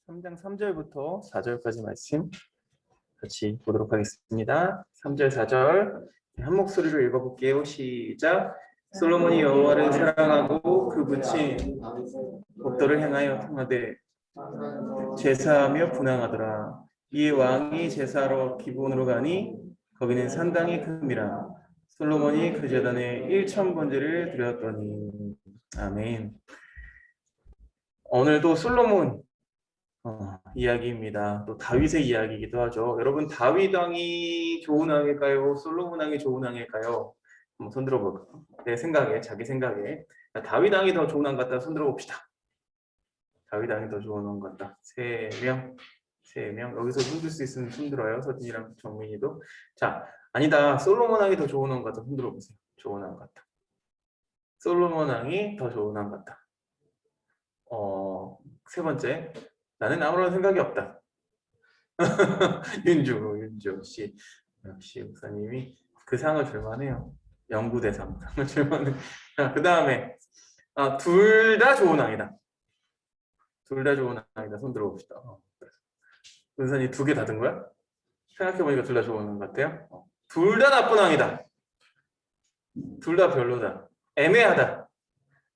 3장 3절부터 4절까지 말씀 같이 보도록 하겠습니다. 3절, 4절 한 목소리로 읽어볼게요. 시작. 솔로몬이 여호와를 사랑하고 그 붙인 법도를 행하여 통하되 제사하며 분향하더라. 이에 왕이 제사하러 기브온으로 가니 거기는 산당이 큼이라. 솔로몬이 그 제단에 1,000번제를 드렸더니. 아멘. 오늘도 솔로몬 이야기입니다. 또 다윗의 이야기이기도 하죠. 여러분, 다윗 왕이 좋은 왕일까요? 솔로몬 왕이 좋은 왕일까요? 한번 손들어 볼까요? 내 생각에, 자기 생각에 다윗 왕이 더 좋은 왕 같다. 손들어 봅시다. 다윗 왕이 더 좋은 왕 같다. 3명. 여기서 손들 수 있으면 손들어요. 서진이랑 정민이도. 자, 아니다. 솔로몬 왕이 더 좋은 왕 같다. 손들어 보세요. 좋은 왕 같다. 솔로몬 왕이 더 좋은 왕 같다. 세 번째, 나는 아무런 생각이 없다. 윤주 씨, 역시 목사님이 그 상을 줄만해요. 연구대상 상을 줄만해. 그 다음에 둘 다 좋은 왕이다. 둘 다 좋은 왕이다. 손 들어봅시다. 은선이 2개 다 든 거야? 생각해보니까 둘 다 좋은 왕 같아요. 둘 다 나쁜 왕이다. 둘 다 별로다. 애매하다.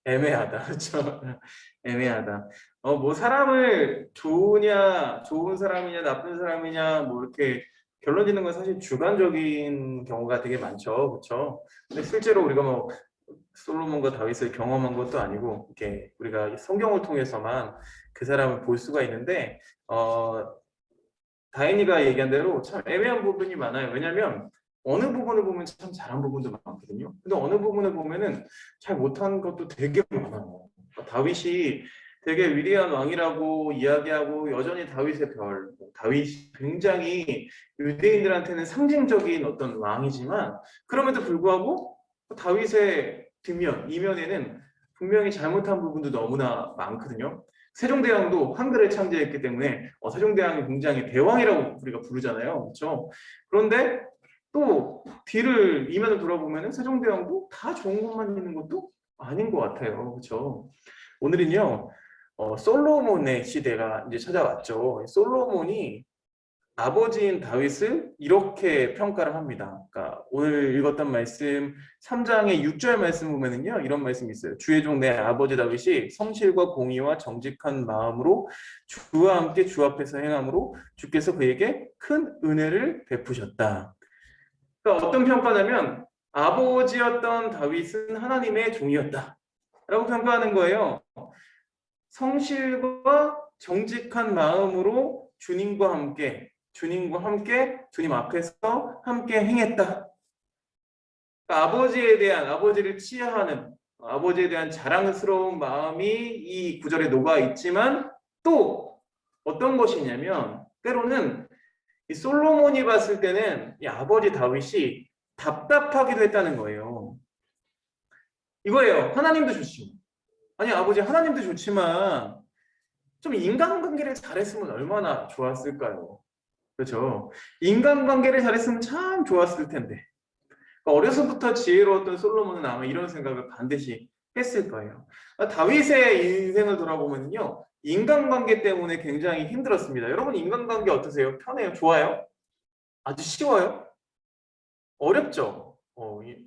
그렇죠? 애매하다. 뭐 사람을 좋은 사람이냐 나쁜 사람이냐 뭐 이렇게 결론 짓는 건 사실 주관적인 경우가 되게 많죠. 그렇죠? 근데 실제로 우리가 뭐 솔로몬과 다윗을 경험한 것도 아니고 이렇게 우리가 성경을 통해서만 그 사람을 볼 수가 있는데 다인이가 얘기한 대로 참 애매한 부분이 많아요. 왜냐하면 어느 부분을 보면 참 잘한 부분도 많거든요. 근데 어느 부분을 보면은 잘 못한 것도 되게 많아요. 다윗이 되게 위대한 왕이라고 이야기하고 여전히 다윗의 별, 다윗이 굉장히 유대인들한테는 상징적인 어떤 왕이지만 그럼에도 불구하고 다윗의 뒷면, 이면에는 분명히 잘못한 부분도 너무나 많거든요. 세종대왕도 한글을 창제했기 때문에 세종대왕이 굉장히 대왕이라고 우리가 부르잖아요. 그렇죠? 그런데 또 뒤를 이면을 돌아보면 세종대왕도 다 좋은 것만 있는 것도 아닌 것 같아요. 그렇죠? 오늘은요 솔로몬의 시대가 이제 찾아왔죠. 솔로몬이 아버지인 다윗을 이렇게 평가를 합니다. 그러니까 오늘 읽었던 말씀 3장의 6절 말씀 보면은요 이런 말씀이 있어요. 주의 종 내 아버지 다윗이 성실과 공의와 정직한 마음으로 주와 함께 주 앞에서 행함으로 주께서 그에게 큰 은혜를 베푸셨다. 그러니까 어떤 평가냐면 아버지였던 다윗은 하나님의 종이었다 라고 평가하는 거예요. 성실과 정직한 마음으로 주님과 함께 주님 앞에서 함께 행했다. 그러니까 아버지를 치하하는 아버지에 대한 자랑스러운 마음이 이 구절에 녹아 있지만 또 어떤 것이냐면 때로는 이 솔로몬이 봤을 때는 이 아버지 다윗이 답답하기도 했다는 거예요. 이거예요. 하나님도 좋지. 아니 아버지 하나님도 좋지만 좀 인간관계를 잘했으면 얼마나 좋았을까요? 그렇죠? 인간관계를 잘했으면 참 좋았을 텐데. 어려서부터 지혜로웠던 솔로몬은 아마 이런 생각을 반드시 했을 거예요. 다윗의 인생을 돌아보면요. 인간관계 때문에 굉장히 힘들었습니다. 여러분 인간관계 어떠세요? 편해요? 좋아요? 아주 쉬워요? 어렵죠?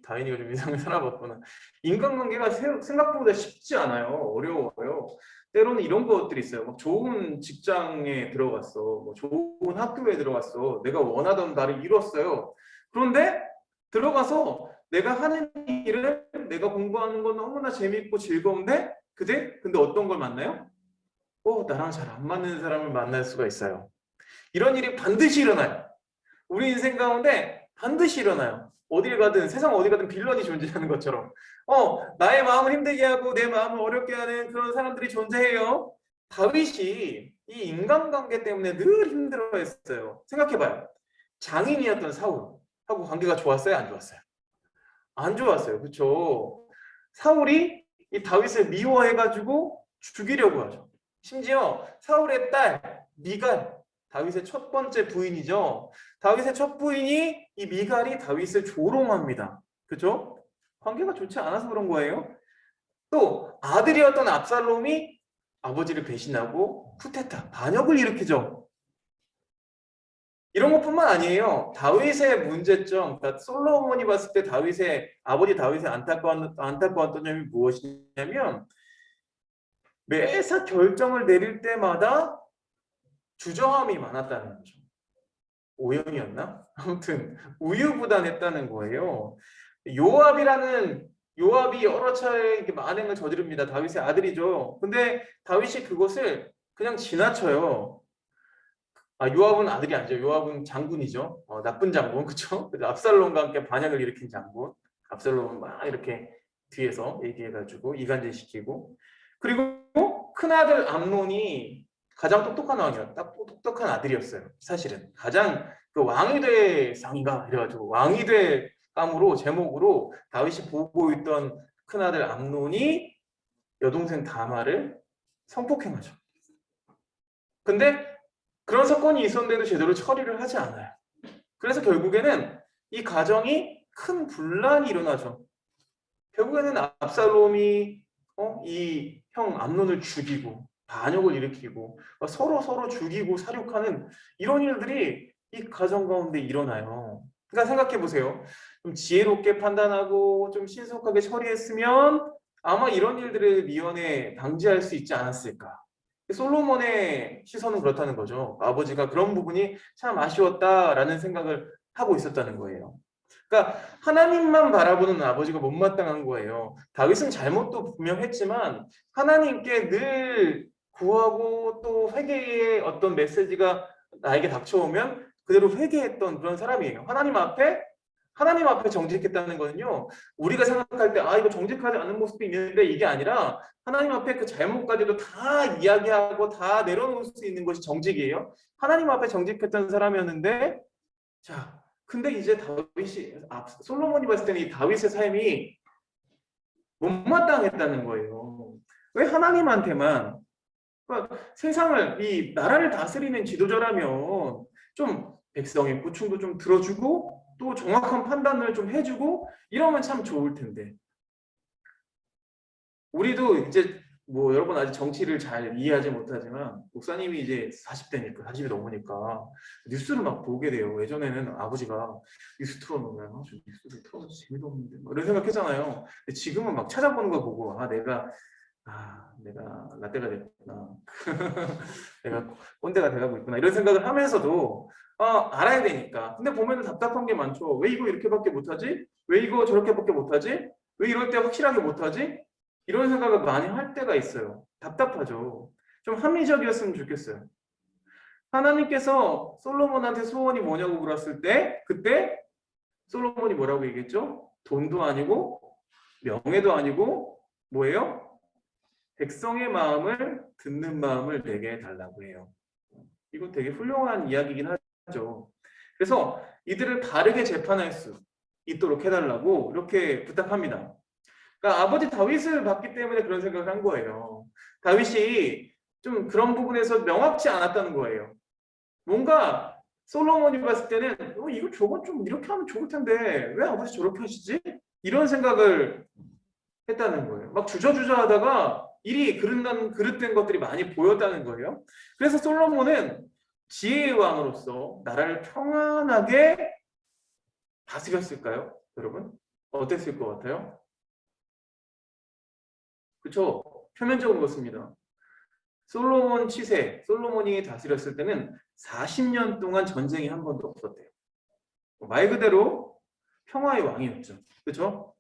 다인이가 좀 인생을 살아봤구나. 인간관계가 생각보다 쉽지 않아요. 어려워요. 때로는 이런 것들이 있어요. 막 좋은 직장에 들어갔어. 뭐 좋은 학교에 들어갔어. 내가 원하던 바를 이뤘어요. 그런데 들어가서 내가 하는 일을 내가 공부하는 건 너무나 재밌고 즐거운데 근데 어떤 걸 만나요? 나랑 잘 안 맞는 사람을 만날 수가 있어요. 이런 일이 반드시 일어나요. 우리 인생 가운데 반드시 일어나요. 어딜 가든 세상 어디 가든 빌런이 존재하는 것처럼 나의 마음을 힘들게 하고 내 마음을 어렵게 하는 그런 사람들이 존재해요. 다윗이 이 인간관계 때문에 늘 힘들어했어요. 생각해봐요. 장인이었던 사울하고 관계가 좋았어요? 안 좋았어요? 안 좋았어요. 그렇죠? 사울이 이 다윗을 미워해가지고 죽이려고 하죠. 심지어 사울의 딸 미갈, 다윗의 첫 번째 부인이죠. 다윗의 첫 부인이 이 미갈이 다윗을 조롱합니다. 그렇죠? 관계가 좋지 않아서 그런 거예요. 또 아들이었던 압살롬이 아버지를 배신하고 쿠데타, 반역을 일으키죠. 이런 것뿐만 아니에요. 다윗의 문제점, 그러니까 솔로몬이 봤을 때 아버지 다윗의 안타까웠던 점이 무엇이냐면 매사 결정을 내릴 때마다 주저함이 많았다는 거죠. 오염이었나? 아무튼 우유부단했다는 거예요. 요압이 여러 차례 이렇게 만행을 저지릅니다. 다윗의 아들이죠. 근데 다윗이 그것을 그냥 지나쳐요. 요압은 아들이 아니죠. 요압은 장군이죠. 나쁜 장군, 그렇죠? 그래서 압살롬과 함께 반역을 일으킨 장군. 압살롬은 막 이렇게 뒤에서 얘기해가지고 이간질시키고, 그리고 큰 아들 암논이 가장 똑똑한 왕이었다. 똑똑한 아들이었어요. 사실은 가장 그 왕이 될 상인가 이래가지고 왕이 될 감으로 제목으로 다윗이 보고 있던 큰 아들 암논이 여동생 다말을 성폭행하죠. 근데 그런 사건이 있었는데도 제대로 처리를 하지 않아요. 그래서 결국에는 이 가정이 큰 분란이 일어나죠. 결국에는 압살롬이 이 형 암논을 죽이고 반역을 일으키고 서로 죽이고 살육하는 이런 일들이 이 가정 가운데 일어나요. 그러니까 생각해 보세요. 좀 지혜롭게 판단하고 좀 신속하게 처리했으면 아마 이런 일들을 미연에 방지할 수 있지 않았을까. 솔로몬의 시선은 그렇다는 거죠. 아버지가 그런 부분이 참 아쉬웠다라는 생각을 하고 있었다는 거예요. 그러니까 하나님만 바라보는 아버지가 못마땅한 거예요. 다윗은 잘못도 분명했지만 하나님께 늘 구하고 또 회개의 어떤 메시지가 나에게 닥쳐오면 그대로 회개했던 그런 사람이에요. 하나님 앞에 정직했다는 거는요. 우리가 생각할 때 이거 정직하지 않은 모습도 있는데 이게 아니라 하나님 앞에 그 잘못까지도 다 이야기하고 다 내려놓을 수 있는 것이 정직이에요. 하나님 앞에 정직했던 사람이었는데 자, 근데 이제 솔로몬이 봤을 때는 이 다윗의 삶이 못마땅했다는 거예요. 왜 하나님한테만 그러니까 이 나라를 다스리는 지도자라면 좀 백성의 고충도 좀 들어주고 또 정확한 판단을 좀 해주고 이러면 참 좋을 텐데 우리도 이제 뭐 여러분 아직 정치를 잘 이해하지 못하지만 목사님이 이제 40대니까 40이 넘으니까 뉴스를 막 보게 돼요. 예전에는 아버지가 뉴스 틀어놓으면 저 뉴스를 틀어서 재미도 없는데 이런 생각했잖아요. 근데 지금은 막 찾아보는 거 보고 내가 라떼가 됐구나. 내가 꼰대가 돼가고 있구나. 이런 생각을 하면서도 알아야 되니까. 근데 보면 답답한 게 많죠. 왜 이거 이렇게밖에 못하지? 왜 이거 저렇게밖에 못하지? 왜 이럴 때 확실하게 못하지? 이런 생각을 많이 할 때가 있어요. 답답하죠. 좀 합리적이었으면 좋겠어요. 하나님께서 솔로몬한테 소원이 뭐냐고 물었을 때 그때 솔로몬이 뭐라고 얘기했죠? 돈도 아니고 명예도 아니고 뭐예요? 백성의 마음을 듣는 마음을 내게 달라고 해요. 이건 되게 훌륭한 이야기이긴 하죠. 그래서 이들을 바르게 재판할 수 있도록 해달라고 이렇게 부탁합니다. 그러니까 아버지 다윗을 봤기 때문에 그런 생각을 한 거예요. 다윗이 좀 그런 부분에서 명확치 않았다는 거예요. 뭔가 솔로몬이 봤을 때는 이거 저거 좀 이렇게 하면 좋을 텐데 왜 아버지 저렇게 하시지? 이런 생각을 했다는 거예요. 막 주저주저 하다가 일이 그릇된 것들이 많이 보였다는 거예요. 그래서 솔로몬은 지혜의 왕으로서 나라를 평안하게 다스렸을까요? 여러분? 어땠을 것 같아요? 그렇죠? 표면적으로 그렇습니다. 솔로몬이 다스렸을 때는 40년 동안 전쟁이 한 번도 없었대요. 말 그대로 평화의 왕이었죠. 그렇죠?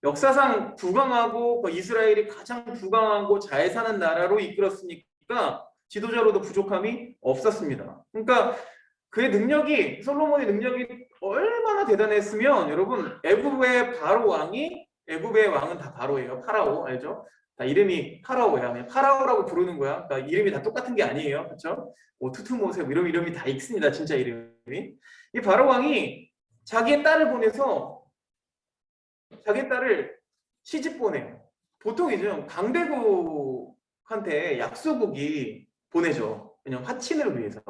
역사상 부강하고 이스라엘이 가장 부강하고 잘 사는 나라로 이끌었으니까 지도자로도 부족함이 없었습니다. 그러니까 솔로몬의 능력이 얼마나 대단했으면 여러분 애굽의 왕은 다 바로예요. 파라오 알죠? 다 이름이 파라오야. 그냥 파라오라고 부르는 거야. 그러니까 이름이 다 똑같은 게 아니에요. 그렇죠? 뭐 투투모세 이름이 다 있습니다. 진짜 이름이. 이 바로 왕이 자기의 딸을 보내서 자기 딸을 시집 보내요. 보통이죠. 강대국한테 약소국이 보내죠. 그냥 화친을 위해서.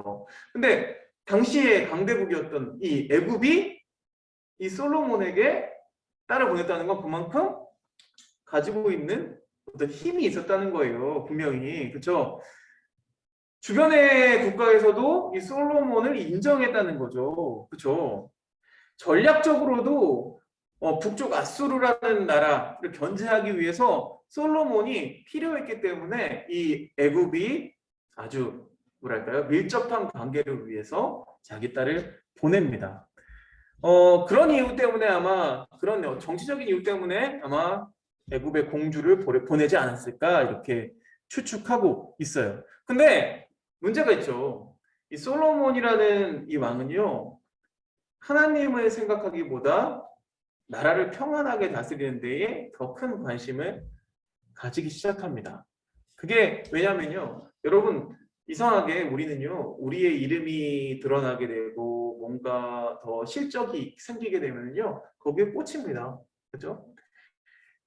근데 당시에 강대국이었던 이 애굽이 이 솔로몬에게 딸을 보냈다는 건 그만큼 가지고 있는 어떤 힘이 있었다는 거예요. 분명히. 그렇죠? 주변의 국가에서도 이 솔로몬을 인정했다는 거죠. 그렇죠? 전략적으로도 북쪽 아수르라는 나라를 견제하기 위해서 솔로몬이 필요했기 때문에 이 애굽이 아주 뭐랄까요? 밀접한 관계를 위해서 자기 딸을 보냅니다. 그런 이유 때문에 아마 그런 정치적인 이유 때문에 아마 애굽의 공주를 보내지 않았을까 이렇게 추측하고 있어요. 근데 문제가 있죠. 이 솔로몬이라는 이 왕은요. 하나님을 생각하기보다 나라를 평안하게 다스리는 데에 더 큰 관심을 가지기 시작합니다. 그게 왜냐면요. 여러분 이상하게 우리는요. 우리의 이름이 드러나게 되고 뭔가 더 실적이 생기게 되면요. 거기에 꽂힙니다. 그렇죠?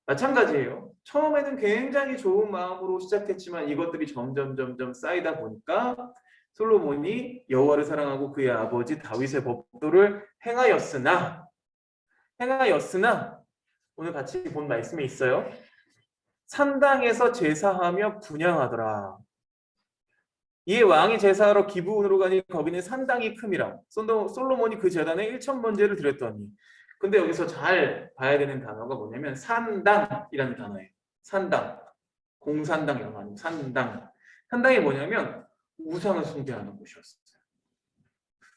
마찬가지예요. 처음에는 굉장히 좋은 마음으로 시작했지만 이것들이 점점 쌓이다 보니까 솔로몬이 여호와를 사랑하고 그의 아버지 다윗의 법도를 행하였으나 오늘 같이 본 말씀에 있어요. 산당에서 제사하며 분향하더라. 이에 왕이 제사하러 기브온으로 가니 거기는 산당이 큼이라. 솔로몬이 그 제단에 1,000번제를 드렸더니. 근데 여기서 잘 봐야 되는 단어가 뭐냐면 산당이라는 단어예요. 산당. 공산당 이런 거 아니고 산당. 산당이 뭐냐면 우상을 숭배하는 곳이었어요.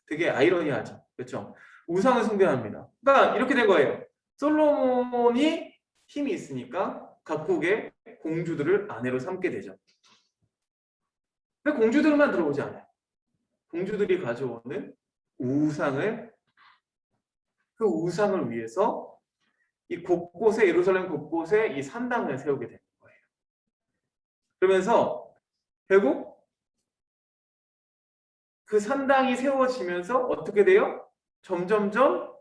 되게 아이러니하죠. 그렇죠? 우상을 숭배합니다. 그러니까 이렇게 된 거예요. 솔로몬이 힘이 있으니까 각국의 공주들을 아내로 삼게 되죠. 근데 공주들만 들어오지 않아요. 공주들이 가져오는 우상을 그 우상을 위해서 이 곳곳에 예루살렘 곳곳에 이 산당을 세우게 되는 거예요. 그러면서 결국 그 산당이 세워지면서 어떻게 돼요? 점점점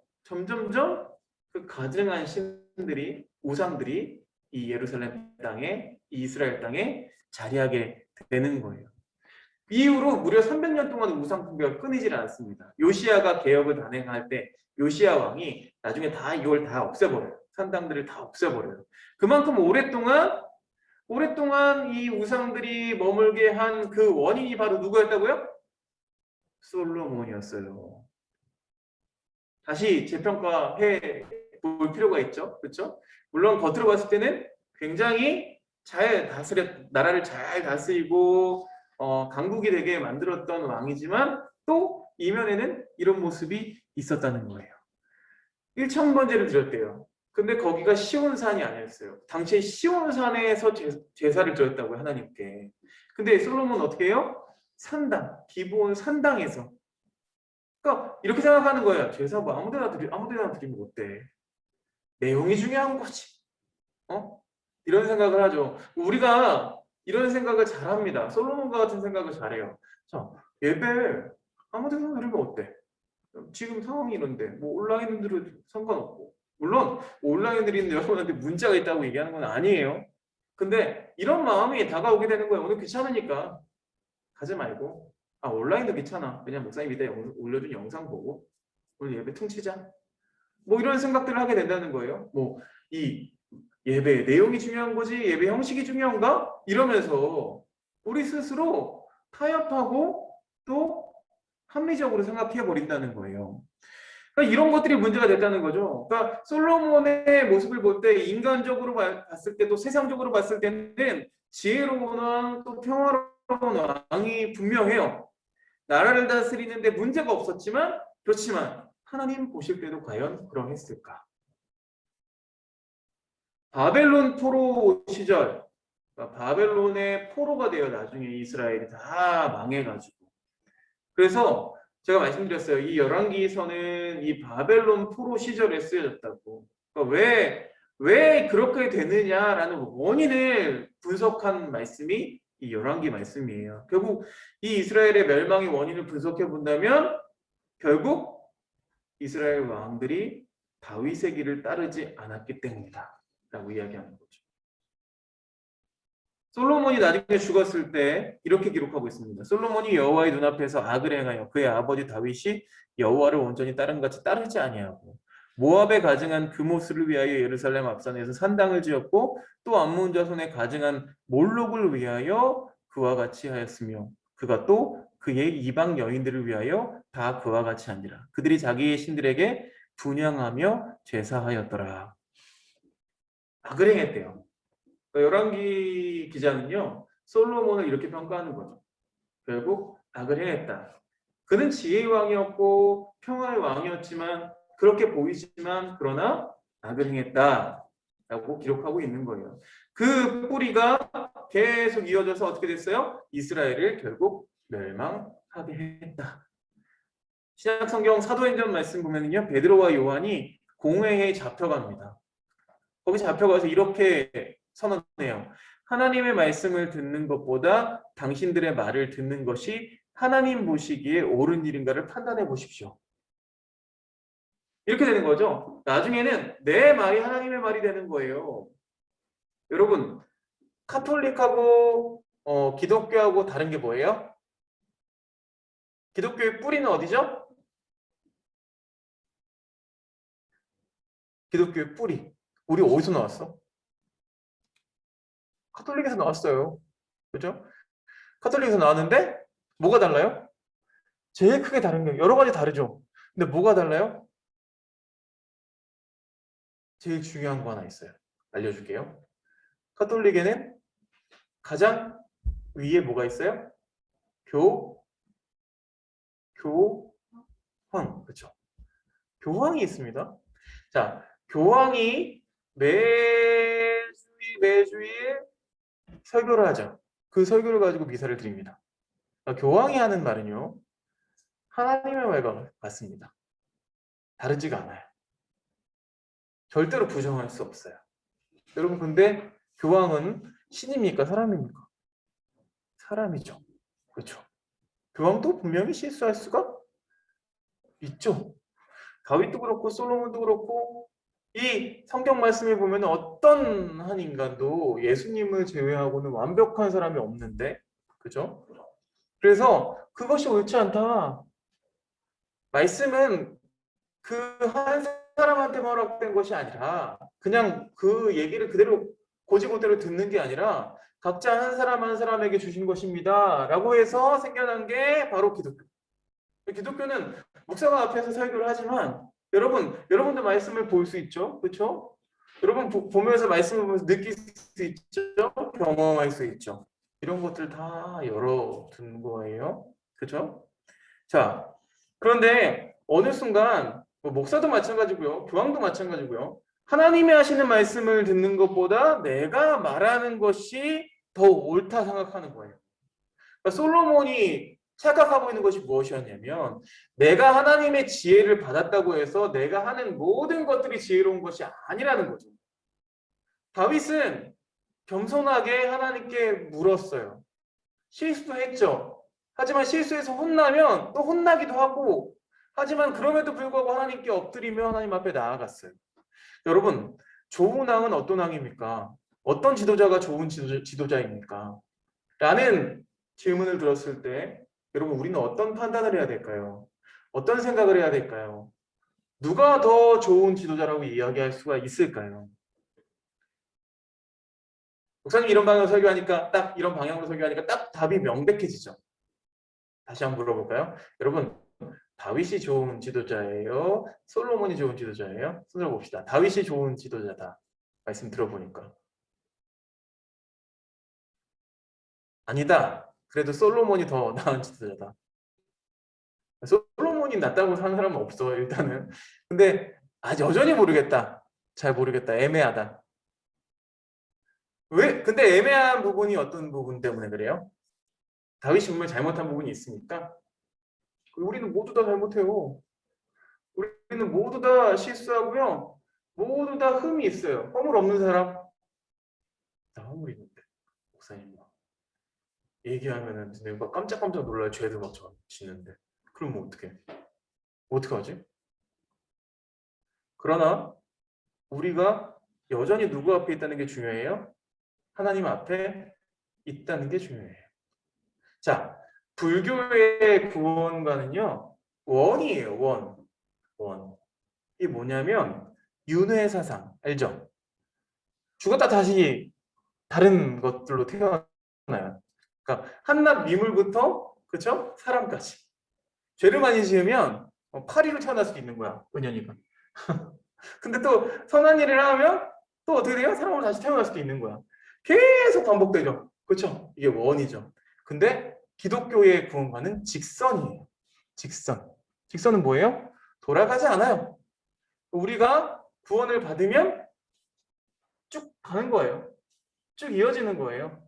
그 가증한 신들이 우상들이 이 예루살렘 땅에 이 이스라엘 땅에 자리하게 되는 거예요. 이후로 무려 300년 동안 우상 숭배가 끊이질 않습니다. 요시야가 개혁을 단행할 때 요시야 왕이 나중에 다 이걸 다 없애버려요. 산당들을 다 없애버려요. 그만큼 오랫동안 이 우상들이 머물게 한 그 원인이 바로 누구였다고요? 솔로몬이었어요. 다시 재평가해 볼 필요가 있죠. 그렇죠? 물론 겉으로 봤을 때는 굉장히 나라를 잘 다스리고 강국이 되게 만들었던 왕이지만 또 이면에는 이런 모습이 있었다는 거예요. 1,000번제를 드렸대요. 근데 거기가 시온산이 아니었어요. 당시에 시온산에서 제사를 드렸다고요, 하나님께. 근데 솔로몬은 어떻게 해요? 기브온 산당에서. 그러니까 이렇게 생각하는 거예요. 제사 뭐 아무 데나 드리면 어때? 내용이 중요한 거지. 이런 생각을 하죠. 우리가 이런 생각을 잘합니다. 솔로몬과 같은 생각을 잘해요. 자, 예배 아무 데나 드리면 어때? 지금 상황이 이런데 뭐 온라인 들은 상관없고 물론 온라인 드리는 여러분한테 문제가 있다고 얘기하는 건 아니에요. 근데 이런 마음이 다가오게 되는 거예요. 오늘 귀찮으니까 가지 말고 온라인도 괜찮아. 그냥 목사님 이따 올려준 영상 보고 오늘 예배 퉁치자. 뭐 이런 생각들을 하게 된다는 거예요. 뭐 이 예배 내용이 중요한 거지 예배 형식이 중요한가? 이러면서 우리 스스로 타협하고 또 합리적으로 생각해 버린다는 거예요. 그러니까 이런 것들이 문제가 됐다는 거죠. 그러니까 솔로몬의 모습을 볼 때 인간적으로 봤을 때도 세상적으로 봤을 때는 지혜로운 왕 또 평화로운 왕이 분명해요. 나라를 다스리는데 문제가 없었지만 그렇지만 하나님 보실 때도 과연 그러했을까? 바벨론 포로 시절 바벨론의 포로가 되어 나중에 이스라엘이 다 망해가지고 그래서 제가 말씀드렸어요. 이 열왕기서는 이 바벨론 포로 시절에 쓰여졌다고. 그러니까 왜 그렇게 되느냐라는 원인을 분석한 말씀이 이 열왕기 말씀이에요. 결국 이 이스라엘의 멸망의 원인을 분석해 본다면 결국 이스라엘 왕들이 다윗의 길을 따르지 않았기 때문이다 라고 이야기하는 거죠. 솔로몬이 나중에 죽었을 때 이렇게 기록하고 있습니다. 솔로몬이 여호와의 눈앞에서 악을 행하여 그의 아버지 다윗이 여호와를 온전히 따른 같이 따르지 아니하고 모압에 가증한 그모스를 위하여 예루살렘 앞산에서 산당을 지었고 또 암몬 자손에 가증한 몰록을 위하여 그와 같이 하였으며 그가 또 그의 이방 여인들을 위하여 다 그와 같이 하니라. 그들이 자기의 신들에게 분향하며 제사하였더라. 악을 행했대요. 그러니까 열왕기 기자는요, 솔로몬을 이렇게 평가하는 거죠. 결국 악을 행했다. 그는 지혜의 왕이었고 평화의 왕이었지만 그렇게 보이지만 그러나 악을 행했다라고 기록하고 있는 거예요. 그 뿌리가 계속 이어져서 어떻게 됐어요? 이스라엘을 결국 멸망하게 했다. 신약 성경 사도행전 말씀 보면요, 베드로와 요한이 공회에 잡혀갑니다. 거기 잡혀가서 이렇게 선언해요. 하나님의 말씀을 듣는 것보다 당신들의 말을 듣는 것이 하나님 보시기에 옳은 일인가를 판단해 보십시오. 이렇게 되는 거죠. 나중에는 내 말이 하나님의 말이 되는 거예요. 여러분, 카톨릭하고 기독교하고 다른 게 뭐예요? 기독교의 뿌리는 어디죠? 기독교의 뿌리. 우리 어디서 나왔어? 카톨릭에서 나왔어요. 그죠? 카톨릭에서 나왔는데 뭐가 달라요? 제일 크게 다른 게 여러 가지 다르죠. 근데 뭐가 달라요? 제일 중요한 거 하나 있어요. 알려줄게요. 카톨릭에는 가장 위에 뭐가 있어요? 교황. 그렇죠? 교황이 있습니다. 자, 교황이 매주일 설교를 하죠. 그 설교를 가지고 미사를 드립니다. 그러니까 교황이 하는 말은요, 하나님의 말과 같습니다. 다르지가 않아요. 절대로 부정할 수 없어요. 여러분, 근데 교황은 신입니까? 사람입니까? 사람이죠. 그렇죠. 교황도 분명히 실수할 수가 있죠. 다윗도 그렇고 솔로몬도 그렇고 이 성경 말씀에 보면 어떤 한 인간도 예수님을 제외하고는 완벽한 사람이 없는데, 그죠? 그래서 그것이 옳지 않다. 말씀은 그 한 사람한테만 허락된 것이 아니라 그냥 그 얘기를 그대로 고지고대로 듣는 게 아니라 각자 한 사람 한 사람에게 주신 것입니다. 라고 해서 생겨난 게 바로 기독교. 기독교는 목사가 앞에서 설교를 하지만 여러분도 말씀을 볼 수 있죠. 그렇죠? 여러분 보면서 말씀을 보면서 느낄 수 있죠. 경험할 수 있죠. 이런 것들 다 열어둔 거예요. 그렇죠? 자, 그런데 어느 순간 뭐 목사도 마찬가지고요. 교황도 마찬가지고요. 하나님이 하시는 말씀을 듣는 것보다 내가 말하는 것이 더 옳다 생각하는 거예요. 그러니까 솔로몬이 착각하고 있는 것이 무엇이었냐면 내가 하나님의 지혜를 받았다고 해서 내가 하는 모든 것들이 지혜로운 것이 아니라는 거죠. 다윗은 겸손하게 하나님께 물었어요. 실수도 했죠. 하지만 실수해서 혼나면 또 혼나기도 하고 하지만 그럼에도 불구하고 하나님께 엎드리며 하나님 앞에 나아갔어요. 여러분, 좋은 왕은 어떤 왕입니까? 어떤 지도자가 좋은 지도자입니까? 라는 질문을 들었을 때 여러분 우리는 어떤 판단을 해야 될까요? 어떤 생각을 해야 될까요? 누가 더 좋은 지도자라고 이야기할 수가 있을까요? 목사님 이런 방향으로 설교하니까 딱 이런 방향으로 설교하니까 딱 답이 명백해지죠. 다시 한번 물어볼까요? 여러분 다윗이 좋은 지도자예요? 솔로몬이 좋은 지도자예요? 손들어 봅시다. 다윗이 좋은 지도자다. 말씀 들어보니까 아니다. 그래도 솔로몬이 더 나은 지도자다. 솔로몬이 낫다고 사는 사람은 없어 일단은. 근데 여전히 모르겠다. 잘 모르겠다. 애매하다. 왜? 근데 애매한 부분이 어떤 부분 때문에 그래요? 다윗이 정말 잘못한 부분이 있으니까 우리는 모두 다 잘못해요. 우리는 모두 다 실수하고요. 모두 다 흠이 있어요. 허물 없는 사람? 나 허물 있는데 목사님 얘기하면은 내가 깜짝깜짝 놀라요. 죄도 막 짓는데. 그러면 어떻게 하지? 그러나 우리가 여전히 누구 앞에 있다는 게 중요해요? 하나님 앞에 있다는 게 중요해요. 자, 불교의 구원과는요, 원이에요, 원. 이게 뭐냐면 윤회 사상 알죠? 죽었다 다시 다른 것들로 태어나요. 그러니까 한낱 미물부터 그렇죠? 사람까지. 죄를 많이 지으면 파리로 태어날 수도 있는 거야. 은연이가. 근데 또 선한 일을 하면 또 어떻게 돼요? 사람으로 다시 태어날 수도 있는 거야. 계속 반복되죠. 그렇죠? 이게 원이죠. 근데 기독교의 구원과는 직선이에요. 직선. 직선은 뭐예요? 돌아가지 않아요. 우리가 구원을 받으면 쭉 가는 거예요. 쭉 이어지는 거예요.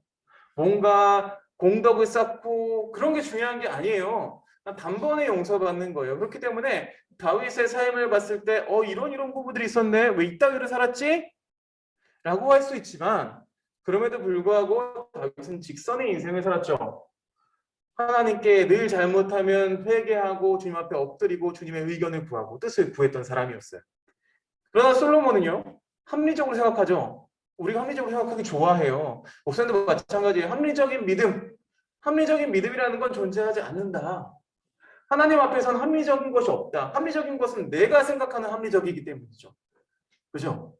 뭔가 공덕을 쌓고 그런 게 중요한 게 아니에요. 단번에 용서받는 거예요. 그렇기 때문에 다윗의 삶을 봤을 때 이런 부분들이 있었네. 왜 이따위로 살았지? 라고 할 수 있지만 그럼에도 불구하고 다윗은 직선의 인생을 살았죠. 하나님께 늘 잘못하면 회개하고 주님 앞에 엎드리고 주님의 의견을 구하고 뜻을 구했던 사람이었어요. 그러나 솔로몬은요. 합리적으로 생각하죠. 우리가 합리적으로 생각하기 좋아해요. 목사님도 마찬가지예요. 합리적인 믿음. 합리적인 믿음이라는 건 존재하지 않는다. 하나님 앞에서는 합리적인 것이 없다. 합리적인 것은 내가 생각하는 합리적이기 때문이죠. 그죠?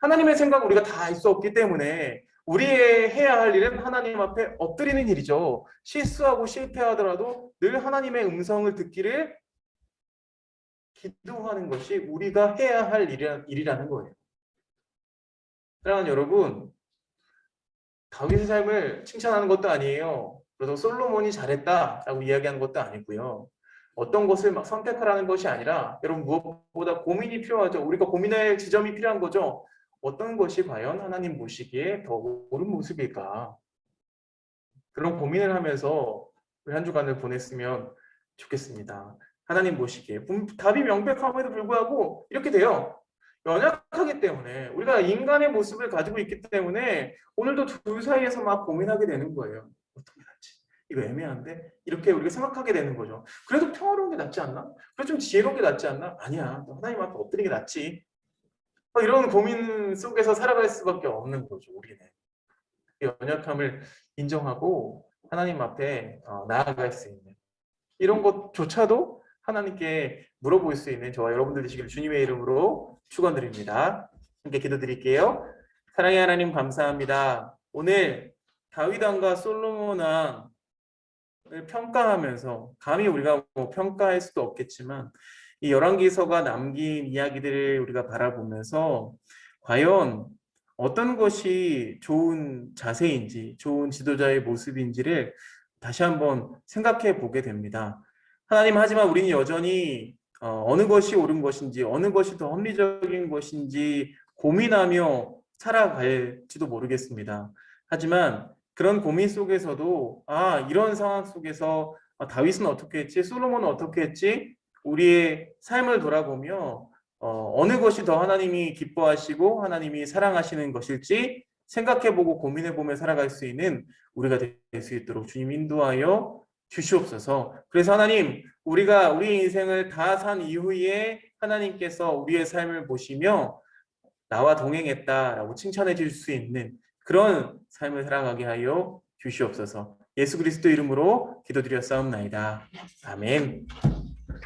하나님의 생각 우리가 다 알 수 없기 때문에 우리의 해야 할 일은 하나님 앞에 엎드리는 일이죠. 실수하고 실패하더라도 늘 하나님의 음성을 듣기를 기도하는 것이 우리가 해야 할 일이라는 거예요. 사랑하는 여러분, 다윗의 삶을 칭찬하는 것도 아니에요. 그래서 솔로몬이 잘했다라고 이야기하는 것도 아니고요. 어떤 것을 막 선택하라는 것이 아니라 여러분 무엇보다 고민이 필요하죠. 우리가 고민할 지점이 필요한 거죠. 어떤 것이 과연 하나님 보시기에 더 옳은 모습일까? 그런 고민을 하면서 우리 한 주간을 보냈으면 좋겠습니다. 하나님 보시기에 답이 명백함에도 불구하고 이렇게 돼요. 연약하기 때문에 우리가 인간의 모습을 가지고 있기 때문에 오늘도 둘 사이에서 막 고민하게 되는 거예요. 어떻게 할지 이거 애매한데 이렇게 우리가 생각하게 되는 거죠. 그래도 평화로운 게 낫지 않나? 그래도 좀 지혜로운 게 낫지 않나? 아니야. 하나님 앞에 엎드리는 게 낫지. 이런 고민 속에서 살아갈 수밖에 없는 거죠. 우리는 연약함을 인정하고 하나님 앞에 나아갈 수 있는 이런 것조차도 하나님께 물어볼 수 있는 저와 여러분들 되시길 주님의 이름으로 축원드립니다. 함께 기도드릴게요. 사랑의 하나님 감사합니다. 오늘 다윗 왕과 솔로몬 왕을 평가하면서 감히 우리가 평가할 수도 없겠지만 이 열왕기서가 남긴 이야기들을 우리가 바라보면서 과연 어떤 것이 좋은 자세인지 좋은 지도자의 모습인지를 다시 한번 생각해 보게 됩니다. 하나님, 하지만 우리는 여전히 어느 것이 옳은 것인지 어느 것이 더 합리적인 것인지 고민하며 살아갈지도 모르겠습니다. 하지만 그런 고민 속에서도 이런 상황 속에서 다윗은 어떻게 했지? 솔로몬은 어떻게 했지? 우리의 삶을 돌아보며 어느 것이 더 하나님이 기뻐하시고 하나님이 사랑하시는 것일지 생각해보고 고민해보며 살아갈 수 있는 우리가 될 수 있도록 주님 인도하여 주시옵소서. 그래서 하나님, 우리가 우리 인생을 다 산 이후에 하나님께서 우리의 삶을 보시며 나와 동행했다라고 칭찬해 줄 수 있는 그런 삶을 살아가게 하여 주시옵소서. 예수 그리스도 이름으로 기도드렸사옵나이다. 아멘.